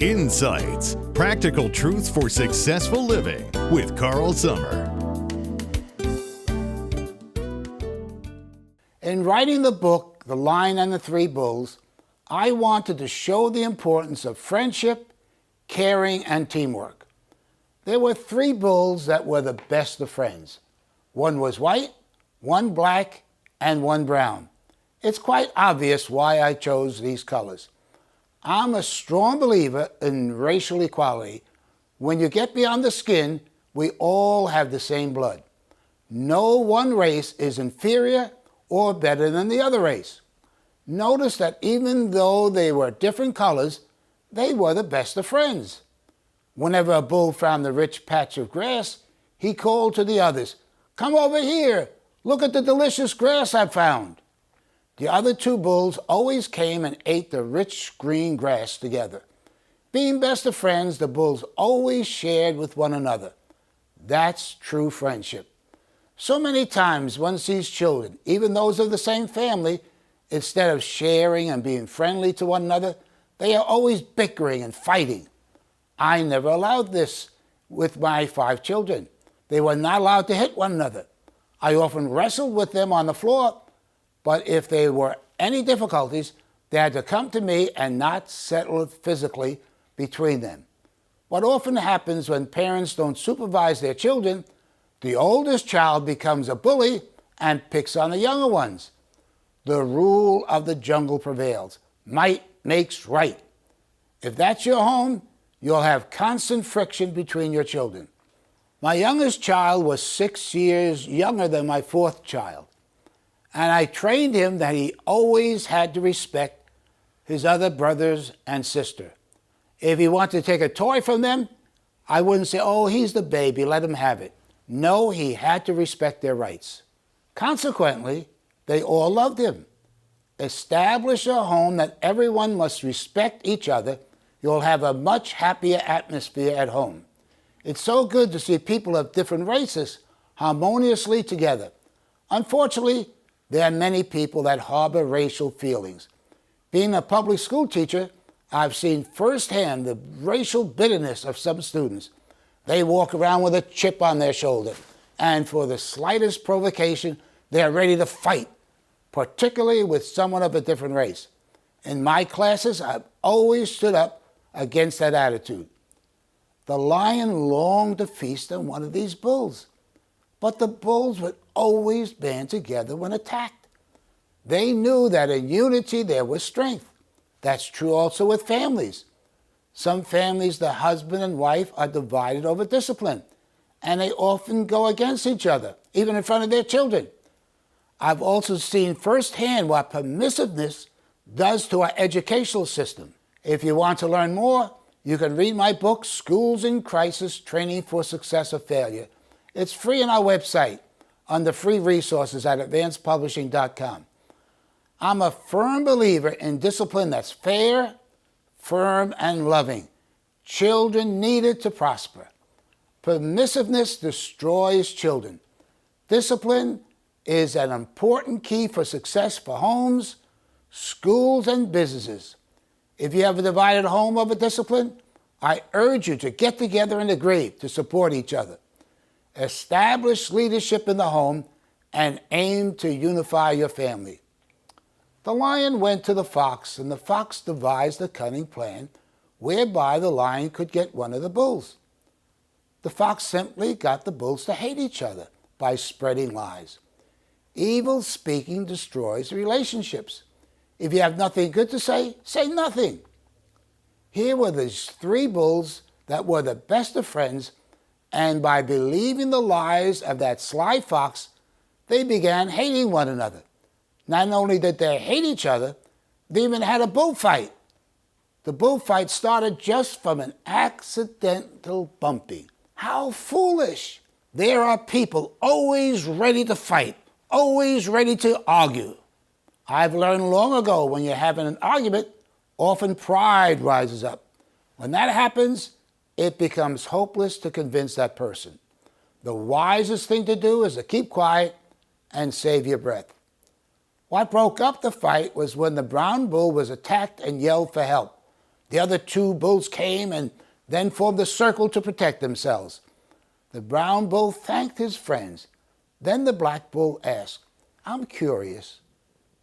Insights, practical truths for successful living with Carl Summer. In writing the book, The Lion and the Three Bulls, I wanted to show the importance of friendship, caring, and teamwork. There were three bulls that were the best of friends. One was white, one black, and one brown. It's quite obvious why I chose these colors. I'm a strong believer in racial equality. When you get beyond the skin, we all have the same blood. No one race is inferior or better than the other race. Notice that even though they were different colors, they were the best of friends. Whenever a bull found the rich patch of grass, he called to the others, "Come over here, look at the delicious grass I found." The other two bulls always came and ate the rich green grass together. Being best of friends, the bulls always shared with one another. That's true friendship. So many times one sees children, even those of the same family, instead of sharing and being friendly to one another, they are always bickering and fighting. I never allowed this with my 5 children. They were not allowed to hit one another. I often wrestled with them on the floor, but if there were any difficulties, they had to come to me and not settle it physically between them. What often happens when parents don't supervise their children, the oldest child becomes a bully and picks on the younger ones. The rule of the jungle prevails. Might makes right. If that's your home, you'll have constant friction between your children. My youngest child was 6 years younger than my 4th child, and I trained him that he always had to respect his other brothers and sister. If he wanted to take a toy from them, I wouldn't say, "Oh, he's the baby, let him have it." No, he had to respect their rights. Consequently, they all loved him. Establish a home that everyone must respect each other. You'll have a much happier atmosphere at home. It's so good to see people of different races harmoniously together. Unfortunately, there are many people that harbor racial feelings. Being a public school teacher, I've seen firsthand the racial bitterness of some students. They walk around with a chip on their shoulder, and for the slightest provocation, they're ready to fight, particularly with someone of a different race. In my classes, I've always stood up against that attitude. The lion longed to feast on one of these bulls, but the bulls would always band together when attacked. They knew that in unity there was strength. That's true also with families. Some families, the husband and wife are divided over discipline, and they often go against each other, even in front of their children. I've also seen firsthand what permissiveness does to our educational system. If you want to learn more, you can read my book, Schools in Crisis, Training for Success or Failure. It's free on our website under free resources at advancedpublishing.com. I'm a firm believer in discipline that's fair, firm, and loving. Children need it to prosper. Permissiveness destroys children. Discipline is an important key for success for homes, schools, and businesses. If you have a divided home over discipline, I urge you to get together and agree to support each other. Establish leadership in the home and aim to unify your family. The lion went to the fox, and the fox devised a cunning plan whereby the lion could get one of the bulls. The fox simply got the bulls to hate each other by spreading lies. Evil speaking destroys relationships. If you have nothing good to say, say nothing. Here were these 3 bulls that were the best of friends, and by believing the lies of that sly fox, they began hating one another. Not only did they hate each other, they even had a bullfight. The bullfight started just from an accidental bumping. How foolish! There are people always ready to fight, always ready to argue. I've learned long ago when you're having an argument, often pride rises up. When that happens, it becomes hopeless to convince that person. The wisest thing to do is to keep quiet and save your breath. What broke up the fight was when the brown bull was attacked and yelled for help. The other two bulls came and then formed a circle to protect themselves. The brown bull thanked his friends. Then the black bull asked, "I'm curious.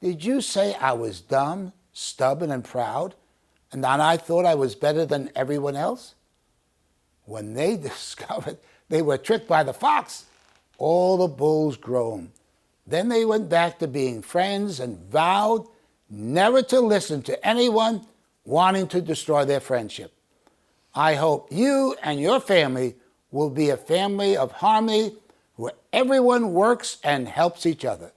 Did you say I was dumb, stubborn, and proud, and that I thought I was better than everyone else?" When they discovered they were tricked by the fox, all the bulls groaned. Then they went back to being friends and vowed never to listen to anyone wanting to destroy their friendship. I hope you and your family will be a family of harmony where everyone works and helps each other.